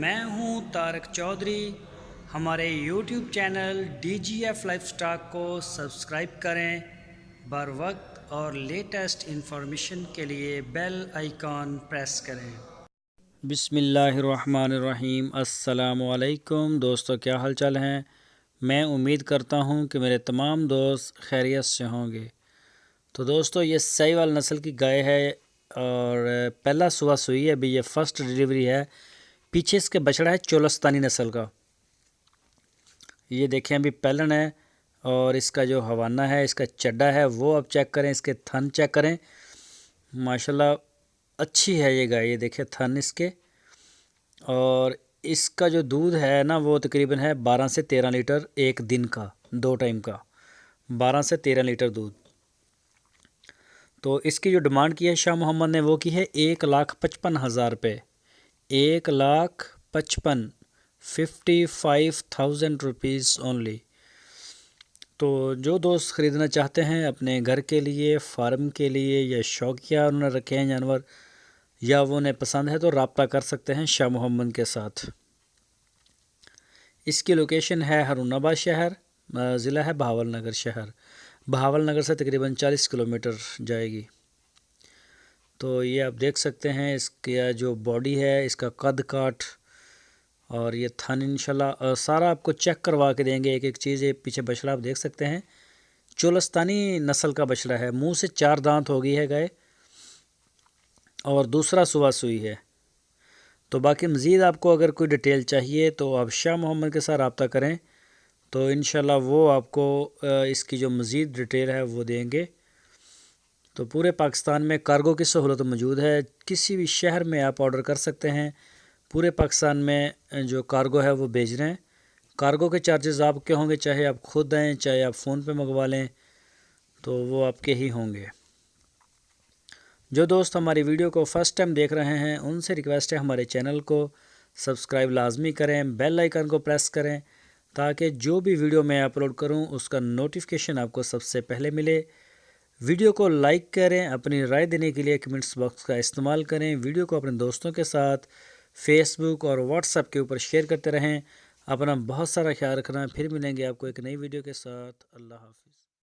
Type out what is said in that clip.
میں ہوں طارق چودھری۔ ہمارے YouTube channel DGF life stock کو سبسکرائب کریں، بر وقت اور لیٹسٹ انفارمیشن کے لیے بیل آئیکن پریس کریں۔ بسم اللہ الرحمن الرحیم۔ السلام علیکم دوستو، کیا حال چال ہیں؟ میں امید کرتا ہوں کہ میرے تمام دوست خیریت سے ہوں گے۔ تو دوستو، یہ سہیوال نسل کی گائے ہے اور پہلا صبح سوئی ہے، ابھی یہ فرسٹ ڈیلیوری ہے۔ پیچھے اس کے بچڑا ہے چولستانی نسل کا، یہ دیکھیں ابھی پہلن ہے، اور اس کا جو حوانہ ہے، اس کا چڈا ہے وہ اب چیک کریں، اس کے تھن چیک کریں۔ ماشاءاللہ اچھی ہے یہ گائے، یہ دیکھیں تھن اس کے، اور اس کا جو دودھ ہے نا وہ تقریباً ہے 12 سے 13 لیٹر ایک دن کا، 2 ٹائم کا 12 سے 13 لیٹر دودھ۔ تو اس کی جو ڈیمانڈ کی ہے شاہ محمد نے وہ کی ہے 1,55,000 روپے، 1,55,000 55,000 روپیز اونلی۔ تو جو دوست خریدنا چاہتے ہیں اپنے گھر کے لیے، فارم کے لیے، یا شوقیہ انہوں نے رکھے ہیں جانور، یا وہ انہیں پسند ہے، تو رابطہ کر سکتے ہیں شاہ محمد کے ساتھ۔ اس کی لوکیشن ہے ہارون آباد شہر، ضلع ہے بہاول نگر شہر، بہاول نگر سے تقریباً 40 کلومیٹر جائے گی۔ تو یہ آپ دیکھ سکتے ہیں اس کا جو باڈی ہے، اس کا قد کاٹ اور یہ تھن انشاءاللہ سارا آپ کو چیک کروا کے دیں گے، ایک ایک چیز۔ یہ پیچھے بچڑا آپ دیکھ سکتے ہیں، چولستانی نسل کا بچڑا ہے، منہ سے 4 دانت ہو گئی ہے گائے، اور دوسرا صبح سوئی ہے۔ تو باقی مزید آپ کو اگر کوئی ڈیٹیل چاہیے تو آپ شاہ محمد کے ساتھ رابطہ کریں، تو انشاءاللہ وہ آپ کو اس کی جو مزید ڈیٹیل ہے وہ دیں گے۔ تو پورے پاکستان میں کارگو کی سہولت موجود ہے، کسی بھی شہر میں آپ آرڈر کر سکتے ہیں، پورے پاکستان میں جو کارگو ہے وہ بھیج رہے ہیں۔ کارگو کے چارجز آپ کے ہوں گے، چاہے آپ خود دیں چاہے آپ فون پہ منگوا لیں، تو وہ آپ کے ہی ہوں گے۔ جو دوست ہماری ویڈیو کو فرسٹ ٹائم دیکھ رہے ہیں ان سے ریکویسٹ ہے ہمارے چینل کو سبسکرائب لازمی کریں، بیل آئیکن کو پریس کریں، تاکہ جو بھی ویڈیو میں اپلوڈ کروں اس کا نوٹیفیکیشن آپ کو سب سے پہلے ملے۔ ویڈیو کو لائک کریں، اپنی رائے دینے کے لیے کمنٹس باکس کا استعمال کریں، ویڈیو کو اپنے دوستوں کے ساتھ فیس بک اور واٹس ایپ کے اوپر شیئر کرتے رہیں۔ اپنا بہت سارا خیال رکھنا، پھر ملیں گے آپ کو ایک نئی ویڈیو کے ساتھ۔ اللہ حافظ۔